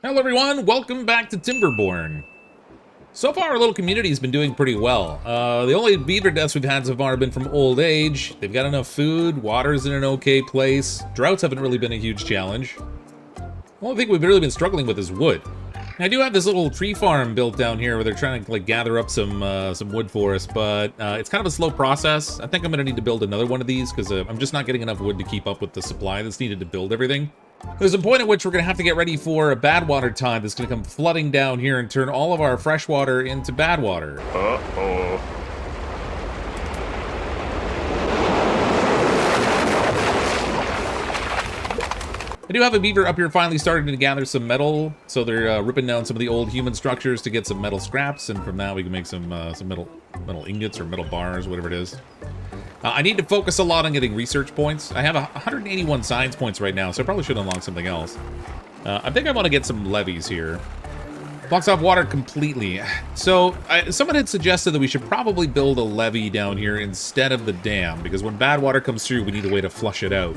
Hello everyone, welcome back to Timberborn. So far our little community's been doing pretty well. The only beaver deaths we've had so far have been from old age. They've got enough food, water's in an okay place. Droughts haven't really been a huge challenge. The only thing we've really been struggling with is wood. I do have this little tree farm built down here where they're trying to like gather up some wood for us, but it's kind of a slow process. I think I'm gonna need to build another one of these because I'm just not getting enough wood to keep up with the supply that's needed to build everything. There's a point at which we're going to have to get ready for a bad water tide that's going to come flooding down here and turn all of our fresh water into bad water. Uh-oh. I do have a beaver up here finally starting to gather some metal, so they're ripping down some of the old human structures to get some metal scraps, and from that we can make some metal ingots or metal bars, whatever it is. I need to focus a lot on getting research points. I have 181 science points right now, so I probably should unlock something else. I think I want to get some levees here. Blocks off water completely. So, someone had suggested that we should probably build a levee down here instead of the dam, because when bad water comes through, we need a way to flush it out.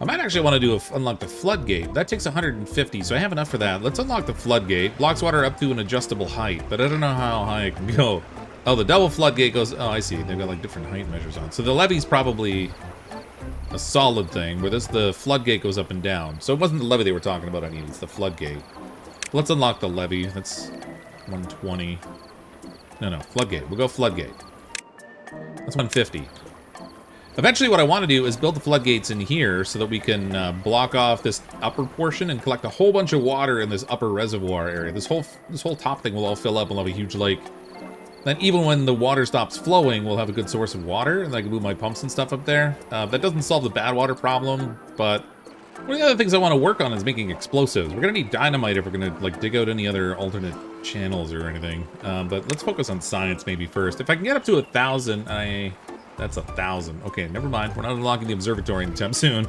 I might actually want to unlock the floodgate. That takes 150, so I have enough for that. Let's unlock the floodgate. Blocks water up to an adjustable height, but I don't know how high it can go. Oh, the double floodgate goes... Oh, I see. They've got, like, different height measures on. So the levee's probably a solid thing, where the floodgate goes up and down. So it wasn't the levee they were talking about I need. It's the floodgate. Let's unlock the levee. That's 120. No, floodgate. We'll go floodgate. That's 150. Eventually, what I want to do is build the floodgates in here so that we can block off this upper portion and collect a whole bunch of water in this upper reservoir area. This whole top thing will all fill up and we'll have a huge lake. Then even when the water stops flowing, we'll have a good source of water, and I can move my pumps and stuff up there. That doesn't solve the bad water problem, but one of the other things I want to work on is making explosives. We're gonna need dynamite if we're gonna like dig out any other alternate channels or anything. But let's focus on science maybe first. If I can get up to 1,000, that's 1,000. Okay, never mind. We're not unlocking the observatory anytime soon.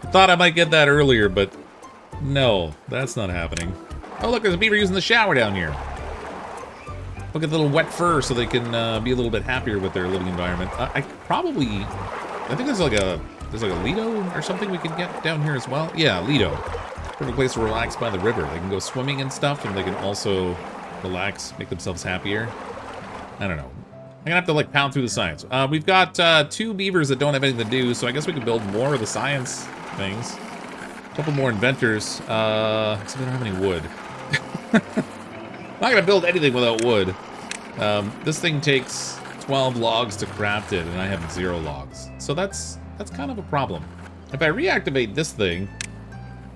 I thought I might get that earlier, but no, that's not happening. Oh look, there's a beaver using the shower down here. Look at the little wet fur so they can be a little bit happier with their living environment. I think there's like a Lido or something we can get down here as well. Yeah, Lido. Perfect place to relax by the river. They can go swimming and stuff, and they can also relax, make themselves happier. I don't know. I'm gonna have to like pound through the science. We've got 2 beavers that don't have anything to do, so I guess we can build more of the science things. A couple more inventors. Except we don't have any wood. I'm not gonna build anything without wood. This thing takes 12 logs to craft it, and I have 0 logs. So that's kind of a problem. If I reactivate this thing,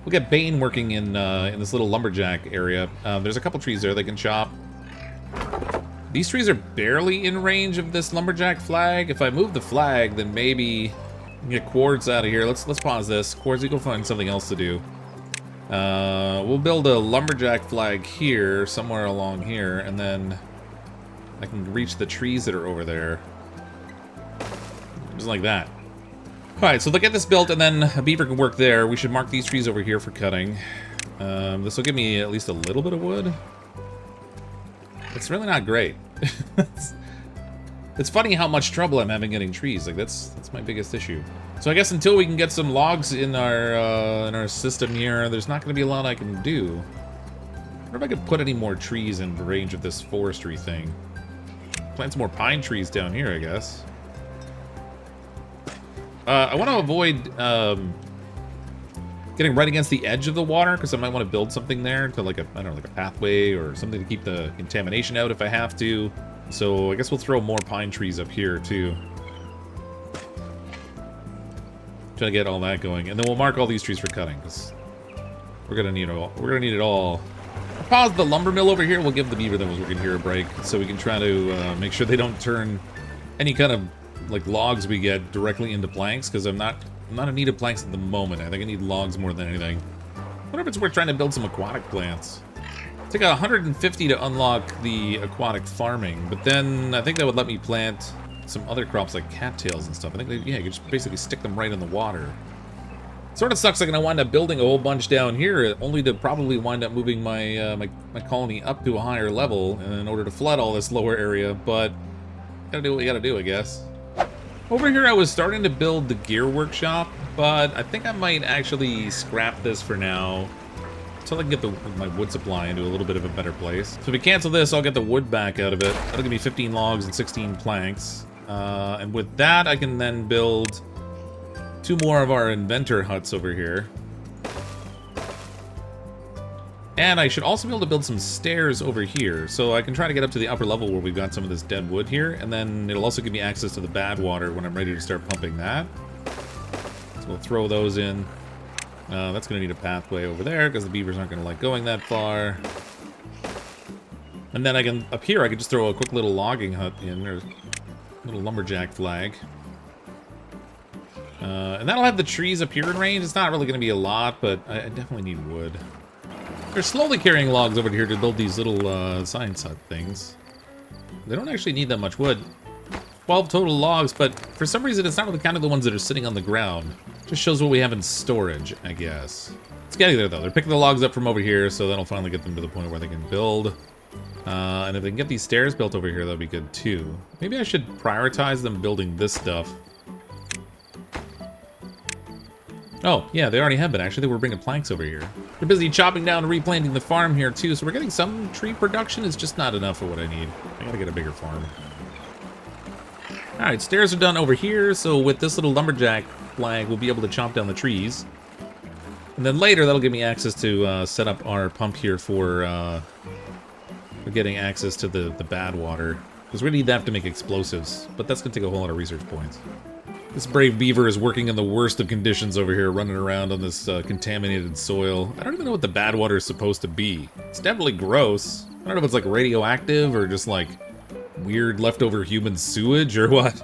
we'll get Bane working in this little lumberjack area. There's a couple trees there they can chop. These trees are barely in range of this lumberjack flag. If I move the flag, then maybe I can get Quartz out of here. Let's pause this. Quartz, you go find something else to do. We'll build a lumberjack flag here, somewhere along here, and then I can reach the trees that are over there. Just like that. Alright, so they'll get this built, and then a beaver can work there. We should mark these trees over here for cutting. This will give me at least a little bit of wood. It's really not great. It's funny how much trouble I'm having getting trees. Like, that's my biggest issue. So I guess until we can get some logs in our system here, there's not going to be a lot I can do. I wonder if I could put any more trees in range of this forestry thing. Plant some more pine trees down here, I guess. I want to avoid getting right against the edge of the water, because I might want to build something there to like I don't know, like a pathway or something to keep the contamination out if I have to. So I guess we'll throw more pine trees up here too. Try to get all that going, and then we'll mark all these trees for cutting, because we're gonna need it all. We're gonna need it all. I'll pause the lumber mill over here. We'll give the beaver that was working here a break, so we can try to make sure they don't turn any kind of like logs we get directly into planks, because I'm not in need of planks at the moment. I think I need logs more than anything. I wonder if it's worth trying to build some aquatic plants. Take 150 to unlock the aquatic farming, but then I think that would let me plant some other crops like cattails and stuff. I think, yeah, you could just basically stick them right in the water. Sort of sucks I'm gonna wind up building a whole bunch down here, only to probably wind up moving my my colony up to a higher level in order to flood all this lower area, but gotta do what you gotta do, I guess. Over here I was starting to build the gear workshop, but I think I might actually scrap this for now until I can get my wood supply into a little bit of a better place. So if we cancel this, I'll get the wood back out of it. That'll give me 15 logs and 16 planks. And with that, I can then build 2 more of our inventor huts over here. And I should also be able to build some stairs over here, so I can try to get up to the upper level where we've got some of this dead wood here, and then it'll also give me access to the bad water when I'm ready to start pumping that. So we'll throw those in. That's going to need a pathway over there, because the beavers aren't going to like going that far. And then I can, up here, I can just throw a quick little logging hut in, or a little lumberjack flag. And that'll have the trees up here in range. It's not really going to be a lot, but I definitely need wood. They're slowly carrying logs over here to build these little science hut things. They don't actually need that much wood. 12 total logs, but for some reason it's not really counting the ones that are sitting on the ground. Just shows what we have in storage, I guess. It's getting there though. They're picking the logs up from over here, so that'll finally get them to the point where they can build. And if they can get these stairs built over here, that'll be good too. Maybe I should prioritize them building this stuff. Oh, yeah, they already have been. Actually, they were bringing planks over here. They're busy chopping down and replanting the farm here, too, so we're getting some tree production. It's just not enough for what I need. I gotta get a bigger farm. Alright, stairs are done over here, so with this little lumberjack flag, we'll be able to chop down the trees. And then later, that'll give me access to set up our pump here for getting access to the bad water. Because we need that to make explosives, but that's gonna take a whole lot of research points. This brave beaver is working in the worst of conditions over here, running around on this contaminated soil. I don't even know what the bad water is supposed to be. It's definitely gross. I don't know if it's like radioactive or just like weird leftover human sewage or what.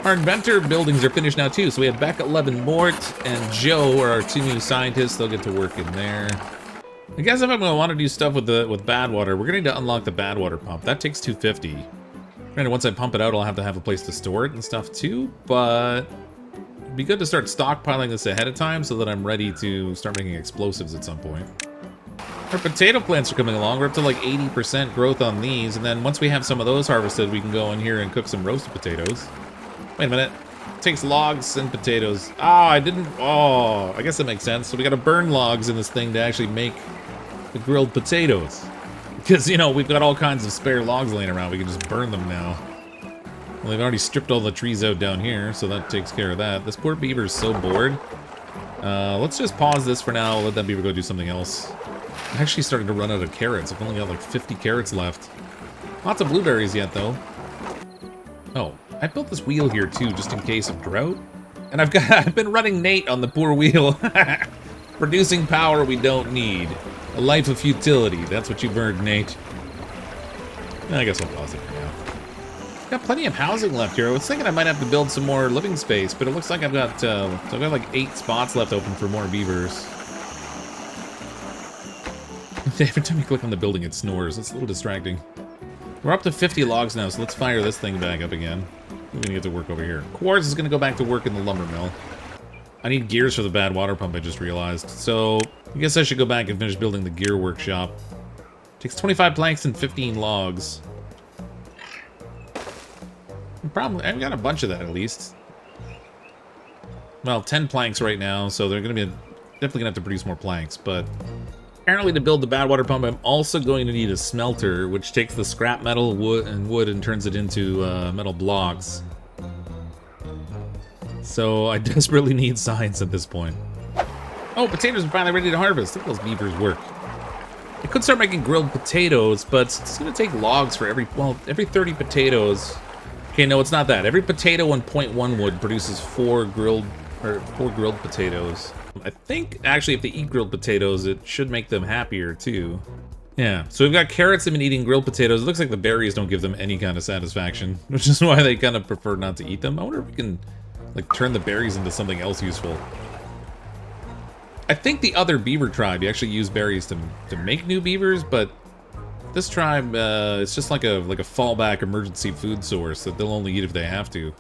Our inventor buildings are finished now too, so we have Becca, Levin, Mort, and Joe are our 2 new scientists. They'll get to work in there. I guess if I'm going to want to do stuff with bad water, we're going to need to unlock the bad water pump. That takes 250. Granted, once I pump it out, I'll have to have a place to store it and stuff too, but it'd be good to start stockpiling this ahead of time so that I'm ready to start making explosives at some point. Our potato plants are coming along. We're up to like 80% growth on these, and then once we have some of those harvested, we can go in here and cook some roasted potatoes. Wait a minute. It takes logs and potatoes. I guess that makes sense. So we gotta burn logs in this thing to actually make the grilled potatoes. Because, you know, we've got all kinds of spare logs laying around. We can just burn them now. Well, they've already stripped all the trees out down here, so that takes care of that. This poor beaver is so bored. Let's just pause this for now. Let that beaver go do something else. I'm actually starting to run out of carrots. I've only got like 50 carrots left. Lots of blueberries yet, though. Oh, I built this wheel here, too, just in case of drought. And I've been running Nate on the poor wheel. Producing power we don't need. A life of futility. That's what you've earned, Nate. I guess I'll pause it for now. Got plenty of housing left here. I was thinking I might have to build some more living space, but it looks like I've got like 8 spots left open for more beavers. Every time you click on the building, it snores. It's a little distracting. We're up to 50 logs now, so let's fire this thing back up again. We're gonna get to work over here. Quartz is gonna go back to work in the lumber mill. I need gears for the bad water pump, I just realized. So, I guess I should go back and finish building the gear workshop. Takes 25 planks and 15 logs. Probably, I've got a bunch of that at least. Well, 10 planks right now, so they're gonna be definitely gonna have to produce more planks, but apparently to build the bad water pump, I'm also going to need a smelter, which takes the scrap metal, wood, and turns it into metal blocks. So I desperately need science at this point. Oh, potatoes are finally ready to harvest. Look at those beavers work. I could start making grilled potatoes, but it's gonna take logs for every 30 potatoes. Okay, no, it's not that. Every potato and 0.1 wood produces 4 grilled potatoes. I think actually if they eat grilled potatoes, it should make them happier too. Yeah, so we've got carrots that have been eating grilled potatoes. It looks like the berries don't give them any kind of satisfaction, which is why they kind of prefer not to eat them. I wonder if we can like turn the berries into something else useful. I think the other beaver tribe, you actually use berries to make new beavers, but this tribe, it's just like a fallback emergency food source that they'll only eat if they have to.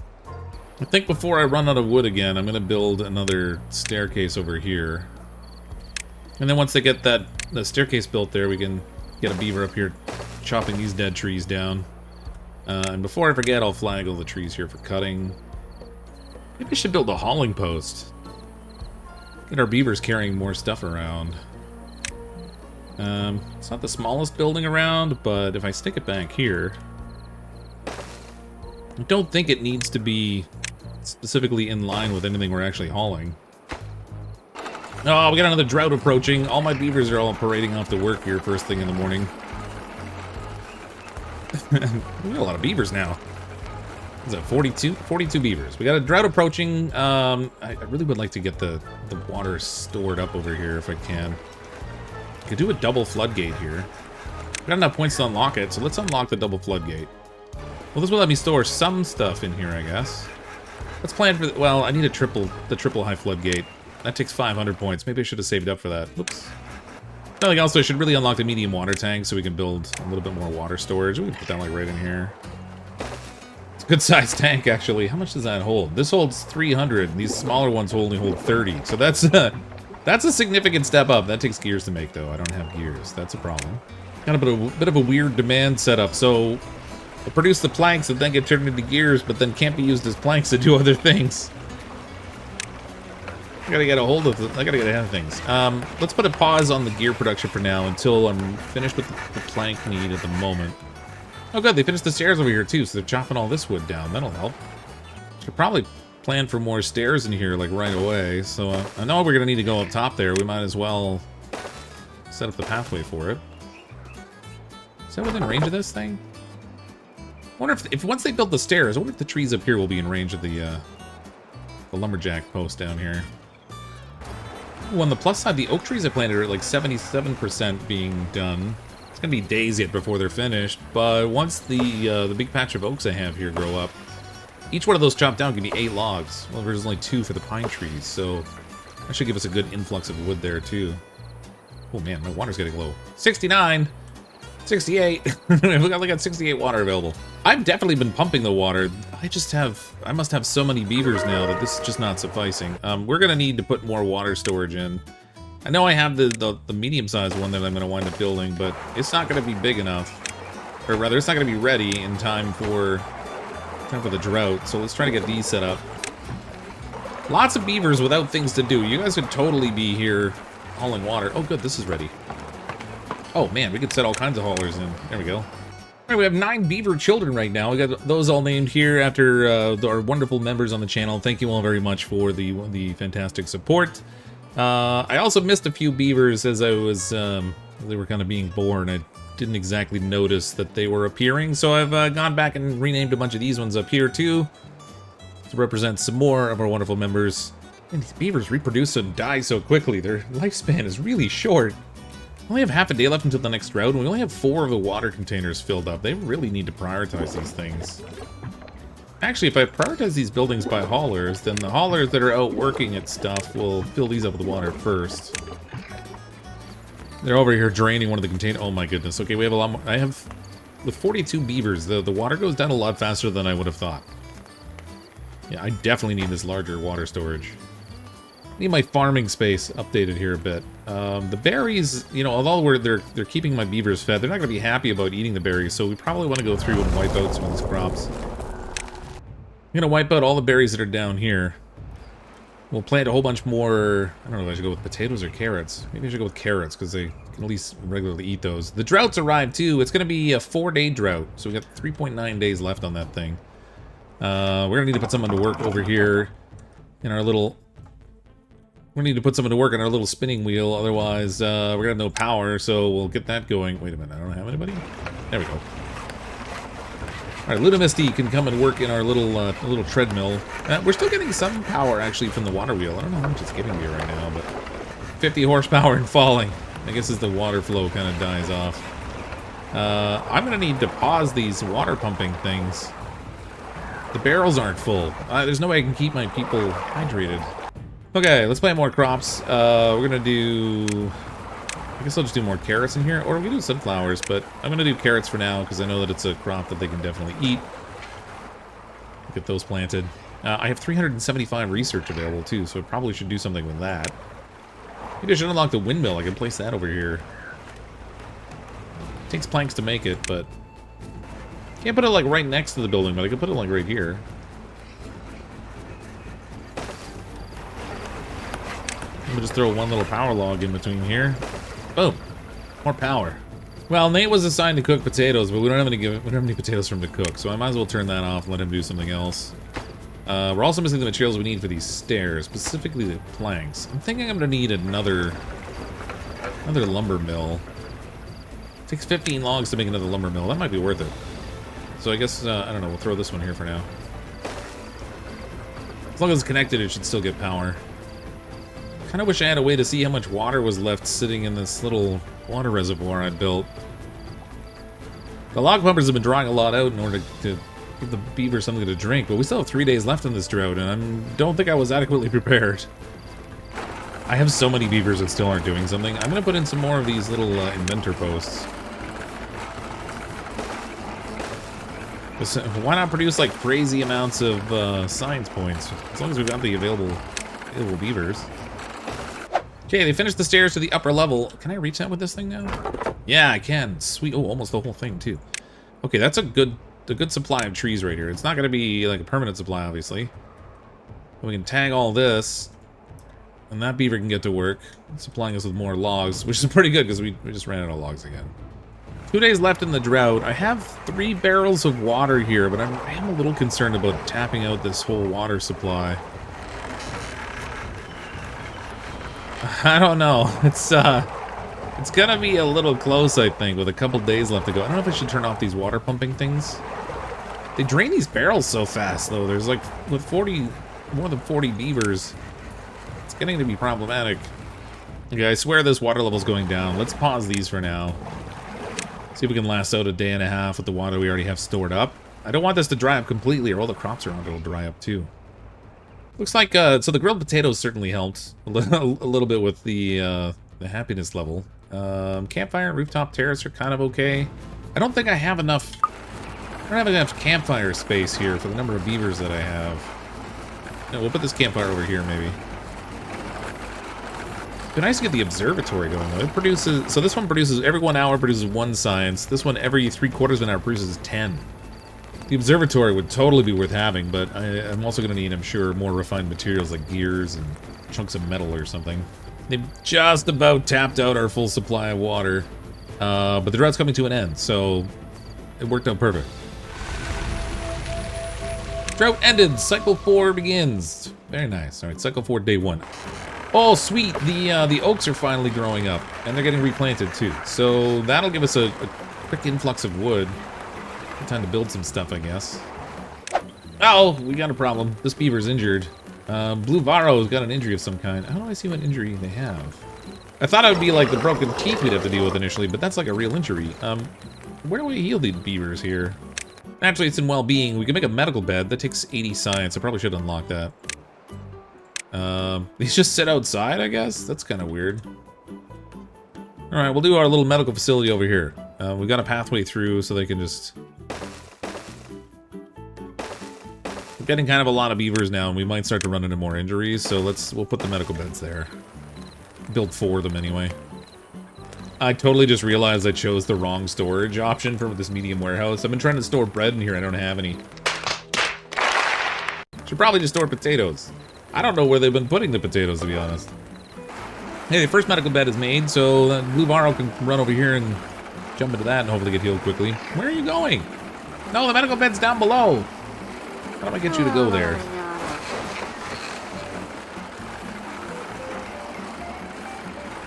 I think before I run out of wood again, I'm gonna build another staircase over here. And then once they get the staircase built there, we can get a beaver up here chopping these dead trees down. And before I forget, I'll flag all the trees here for cutting. Maybe I should build a hauling post. Get our beavers carrying more stuff around. It's not the smallest building around, but if I stick it back here... I don't think it needs to be specifically in line with anything we're actually hauling. Oh, we got another drought approaching. All my beavers are all parading off to work here first thing in the morning. We got a lot of beavers now. Is that 42? 42 beavers. We got a drought approaching. I really would like to get the water stored up over here if I can. Could do a double floodgate here. We got enough points to unlock it, so let's unlock the double floodgate. Well, this will let me store some stuff in here, I guess. Let's plan for... Well, I need the triple high floodgate. That takes 500 points. Maybe I should have saved up for that. Whoops. Nothing else, I should really unlock the medium water tank so we can build a little bit more water storage. We can put that like right in here. It's a good sized tank, actually. How much does that hold? This holds 300. These smaller ones only hold 30. So that's a significant step up. That takes gears to make, though. I don't have gears. That's a problem. Got a bit of a weird demand setup. So I produce the planks that then get turned into gears, but then can't be used as planks to do other things. I gotta get a hold of it. I gotta get ahead of things. Let's put a pause on the gear production for now until I'm finished with the plank need at the moment. Oh good, they finished the stairs over here too, so they're chopping all this wood down. That'll help. Should probably plan for more stairs in here like right away. So I know we're gonna need to go up top there. We might as well set up the pathway for it. Is that within range of this thing? I wonder if once they build the stairs, I wonder if the trees up here will be in range of the lumberjack post down here. Ooh, on the plus side, the oak trees I planted are at like 77% being done. It's gonna be days yet before they're finished, but once the big patch of oaks I have here grow up, each one of those chopped down can be 8 logs. Well, there's only 2 for the pine trees, so that should give us a good influx of wood there too. Oh man, my water's getting low. 69! 68! We got 68 water available. I've definitely been pumping the water. I must have so many beavers now that this is just not sufficing. We're gonna need to put more water storage in. I know I have the medium-sized one that I'm gonna wind up building, but it's not gonna be big enough. Or rather, it's not gonna be ready in time for the drought, so let's try to get these set up. Lots of beavers without things to do. You guys could totally be here hauling water. Oh good, this is ready. Oh man, we could set all kinds of haulers in. There we go. All right, we have 9 beaver children right now. We got those all named here after our wonderful members on the channel. Thank you all very much for the fantastic support. I also missed a few beavers as I was they were kind of being born. I didn't exactly notice that they were appearing, so I've gone back and renamed a bunch of these ones up here too to represent some more of our wonderful members. And these beavers reproduce and die so quickly. Their lifespan is really short. We only have half a day left until the next drought, and we only have 4 of the water containers filled up. They really need to prioritize these things. Actually, if I prioritize these buildings by haulers, then the haulers that are out working at stuff will fill these up with water first. They're over here draining one of the containers. Oh my goodness. Okay, we have a lot more. I have... With 42 beavers, the water goes down a lot faster than I would have thought. Yeah, I definitely need this larger water storage. Need my farming space updated here a bit. The berries, you know, although they're keeping my beavers fed, they're not going to be happy about eating the berries, so we probably want to go through and wipe out some of these crops. I'm going to wipe out all the berries that are down here. We'll plant a whole bunch more. I don't know if I should go with potatoes or carrots. Maybe I should go with carrots, because they can at least regularly eat those. The droughts arrived, too. It's going to be a 4-day drought, so we got 3.9 days left on that thing. We're going to need to put someone to work over here in our little... We need to put someone to work on our little spinning wheel, otherwise we're gonna have no power, so we'll get that going. Wait a minute, I don't have anybody? There we go. Alright, Ludomisty can come and work in our little treadmill. We're still getting some power, actually, from the water wheel. I don't know how much it's giving me right now, but 50 horsepower and falling. I guess as the water flow kind of dies off. I'm gonna need to pause these water pumping things. The barrels aren't full. There's no way I can keep my people hydrated. Okay, let's plant more crops. We're gonna do... I guess I'll just do more carrots in here, or we can do sunflowers, but I'm gonna do carrots for now, because I know that it's a crop that they can definitely eat. Get those planted. I have 375 research available, too, so I probably should do something with that. Maybe I should unlock the windmill. I can place that over here. Takes planks to make it, but... Can't put it, like, right next to the building, but I can put it, like, right here. me just throw one little power log in between here. Boom. More power. Well, Nate was assigned to cook potatoes, but we don't have any potatoes for him to cook, so I might as well turn that off and let him do something else. We're also missing the materials we need for these stairs, specifically the planks. I'm thinking I'm gonna need another lumber mill. It takes 15 logs to make another lumber mill. That might be worth it. So I guess, I don't know, we'll throw this one here for now. As long as it's connected, it should still get power. Kind of wish I had a way to see how much water was left sitting in this little water reservoir I built. The log pumpers have been drawing a lot out in order to give the beavers something to drink, but we still have 3 days left in this drought, and I don't think I was adequately prepared. I have so many beavers that still aren't doing something. I'm going to put in some more of these little inventor posts. Why not produce like crazy amounts of science points, as long as we've got the available beavers. Okay, they finished the stairs to the upper level. Can I reach that with this thing now? Yeah, I can. Sweet. Oh, almost the whole thing too. Okay, that's a good supply of trees right here. It's not going to be like a permanent supply, obviously. We can tag all this, and that beaver can get to work, supplying us with more logs, which is pretty good because we just ran out of logs again. 2 days left in the drought. I have 3 barrels of water here, but I am a little concerned about tapping out this whole water supply. I don't know. It's gonna be a little close, I think, with a couple days left to go. I don't know if I should turn off these water pumping things. They drain these barrels so fast, though. There's like, with more than 40 beavers, it's getting to be problematic. Okay, I swear this water level's going down. Let's pause these for now. See if we can last out a day and a half with the water we already have stored up. I don't want this to dry up completely, or all the crops around it will dry up too. Looks like, so the grilled potatoes certainly helped a little bit with the happiness level. Campfire and rooftop terrace are kind of okay. I don't think I have enough... I don't have enough campfire space here for the number of beavers that I have. No, we'll put this campfire over here, maybe. It'd be nice to get the observatory going, though. It produces... So this one produces... Every 1 hour produces 1 science. This one, every 3/4 of an hour produces 10. The observatory would totally be worth having, but I'm also going to need, I'm sure, more refined materials like gears and chunks of metal or something. They've just about tapped out our full supply of water, but the drought's coming to an end, so it worked out perfect. Drought ended. Cycle 4 begins. Very nice. All right, Cycle 4, Day 1. Oh, sweet. The oaks are finally growing up, and they're getting replanted too. So that'll give us a quick influx of wood. Time to build some stuff, I guess. Oh, we got a problem. This beaver's injured. Blue Varro's got an injury of some kind. How do I see what injury they have? I thought it would be like the broken teeth we'd have to deal with initially, but that's like a real injury. Where do we heal the beavers here? Actually, it's in well-being. We can make a medical bed. That takes 80 science. I probably should unlock that. These just sit outside, I guess? That's kind of weird. Alright, we'll do our little medical facility over here. We've got a pathway through so they can just... We're getting kind of a lot of beavers now, and we might start to run into more injuries, so we'll put the medical beds there. Build 4 of them anyway. I totally just realized I chose the wrong storage option for this medium warehouse. I've been trying to store bread in here, I don't have any. Should probably just store potatoes. I don't know where they've been putting the potatoes, to be honest. Hey, the first medical bed is made, so Blue Varro can run over here and jump into that and hopefully get healed quickly. Where are you going? No, the medical bed's down below. How do I get you to go there?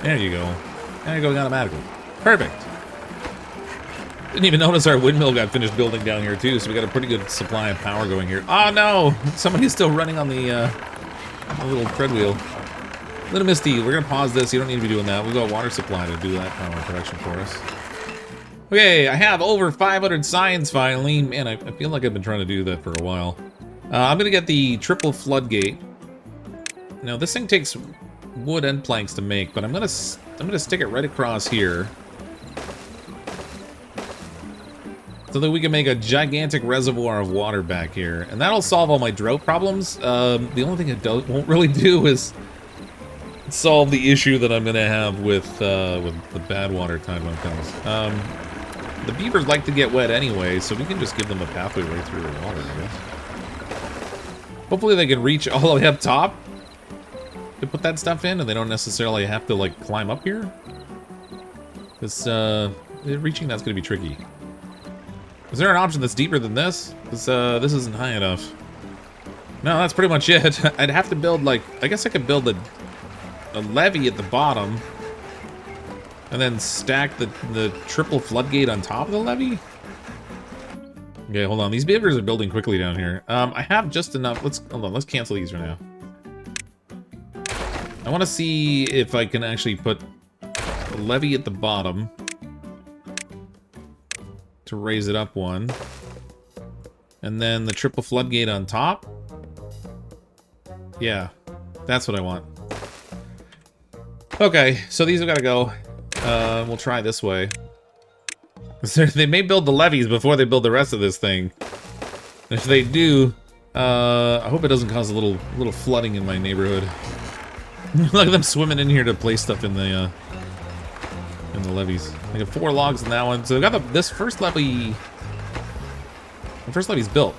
There you go. There you go, automatically. Perfect. Didn't even notice our windmill got finished building down here too, so we got a pretty good supply of power going here. Oh no! Somebody's still running on the little tread wheel. Little Misty, we're gonna pause this. You don't need to be doing that. We've got water supply to do that power production for us. Okay, I have over 500 science finally. Man, I feel like I've been trying to do that for a while. I'm gonna get the triple floodgate. Now this thing takes wood and planks to make, but I'm gonna stick it right across here, so that we can make a gigantic reservoir of water back here, and that'll solve all my drought problems. The only thing it won't really do is solve the issue that I'm gonna have with the bad water time when it comes. The beavers like to get wet anyway, so we can just give them a pathway right through the water, I guess. Hopefully they can reach all the way up top. to put that stuff in, and they don't necessarily have to, like, climb up here. Because, reaching that's going to be tricky. Is there an option that's deeper than this? Because, this isn't high enough. No, that's pretty much it. I'd have to build, like, I guess I could build a levee at the bottom. And then stack the triple floodgate on top of the levee? Okay, hold on. These beavers are building quickly down here. I have just enough. Hold on. Let's cancel these for now. I want to see if I can actually put a levee at the bottom to raise it up one. And then the triple floodgate on top. Yeah, that's what I want. Okay, so these have got to go. We'll try this way. They may build the levees before they build the rest of this thing. If they do, I hope it doesn't cause a little flooding in my neighborhood. Look at them swimming in here to place stuff in the levees. I got 4 logs in that one. So I got this first levee. The first levee's built.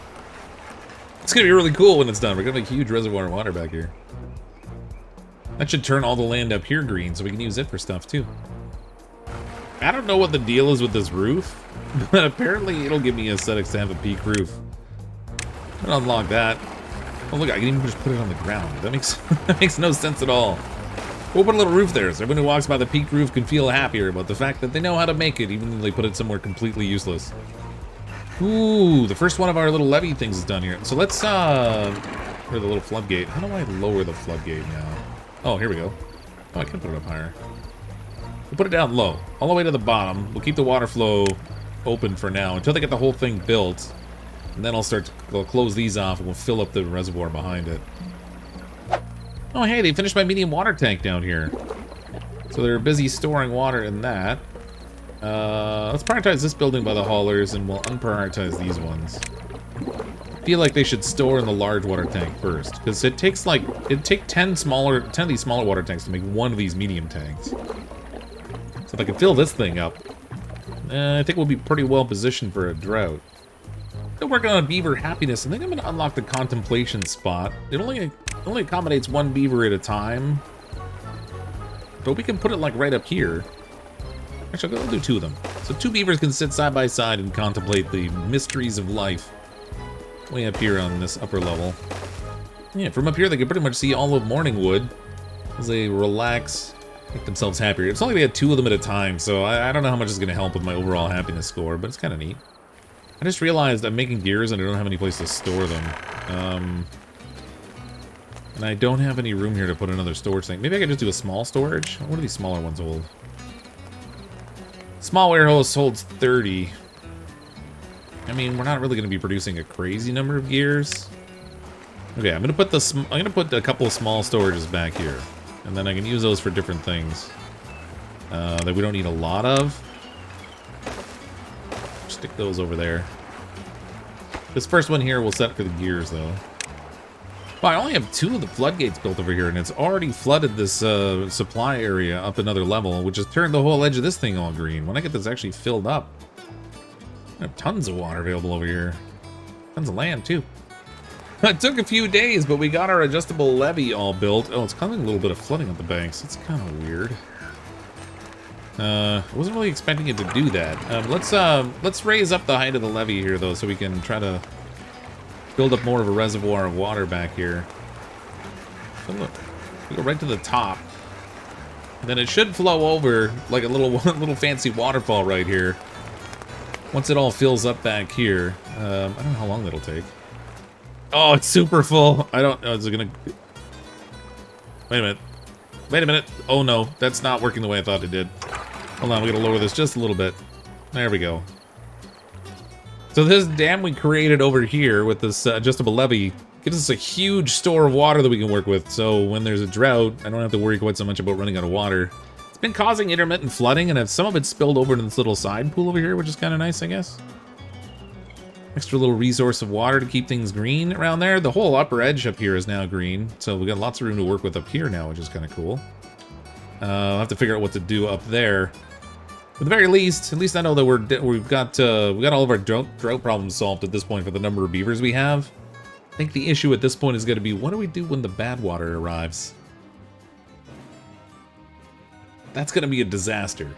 It's gonna be really cool when it's done. We're gonna make a huge reservoir of water back here. That should turn all the land up here green, so we can use it for stuff too. I don't know what the deal is with this roof, but apparently it'll give me aesthetics to have a peak roof. I'm gonna unlock that. Oh look, I can even just put it on the ground. That makes that makes no sense at all. We'll put a little roof there, so everyone who walks by the peak roof can feel happier about the fact that they know how to make it, even though they put it somewhere completely useless. Ooh, the first one of our little levee things is done here. So let's or the little floodgate. How do I lower the floodgate now? Oh, here we go. Oh, I can put it up higher. We'll put it down low, all the way to the bottom. We'll keep the water flow open for now until they get the whole thing built. And then I'll close these off and we'll fill up the reservoir behind it. Oh, hey, they finished my medium water tank down here. So they're busy storing water in that. Let's prioritize this building by the haulers and we'll unprioritize these ones. I feel like they should store in the large water tank first, because it takes like, it'd take 10 of these smaller water tanks to make one of these medium tanks. So if I can fill this thing up, I think we'll be pretty well positioned for a drought. Still working on beaver happiness. I think I'm going to unlock the contemplation spot. It only accommodates 1 beaver at a time, but we can put it like right up here. Actually, I'll do 2 of them. So 2 beavers can sit side by side and contemplate the mysteries of life. Way up here on this upper level. Yeah, from up here they can pretty much see all of Morningwood as they relax, make themselves happier. It's only we had 2 of them at a time, so I don't know how much is going to help with my overall happiness score, but it's kind of neat. I just realized I'm making gears and I don't have any place to store them. And I don't have any room here to put another storage thing. Maybe I could just do a small storage? What do these smaller ones hold? Small warehouse holds 30. I mean, we're not really going to be producing a crazy number of gears. Okay, I'm going to put a couple of small storages back here, and then I can use those for different things that we don't need a lot of. Stick those over there. This first one here we'll set for the gears, though. Well, I only have 2 of the floodgates built over here, and it's already flooded this supply area up another level, which has turned the whole edge of this thing all green. When I get this actually filled up, I have tons of water available over here. Tons of land, too. It took a few days, but we got our adjustable levee all built. Oh, it's causing a little bit of flooding at the banks. It's kind of weird. I wasn't really expecting it to do that. Let's raise up the height of the levee here, though, so we can try to build up more of a reservoir of water back here. So look, we go right to the top. And then it should flow over like a little fancy waterfall right here. Once it all fills up back here. I don't know how long that'll take. Oh, it's super full. I don't know. Is it gonna... Wait a minute. Wait a minute. Oh no, that's not working the way I thought it did. Hold on, we gotta lower this just a little bit. There we go. So this dam we created over here with this adjustable levee gives us a huge store of water that we can work with. So when there's a drought, I don't have to worry quite so much about running out of water. It's been causing intermittent flooding, and some of it's spilled over to this little side pool over here, which is kind of nice, I guess. Extra little resource of water to keep things green around there. The whole upper edge up here is now green, so we got lots of room to work with up here now, which is kind of cool. I'll have to figure out what to do up there. At the very least, at least I know that we've got all of our drought problems solved at this point for the number of beavers we have. I think the issue at this point is going to be, what do we do when the bad water arrives? That's gonna be a disaster.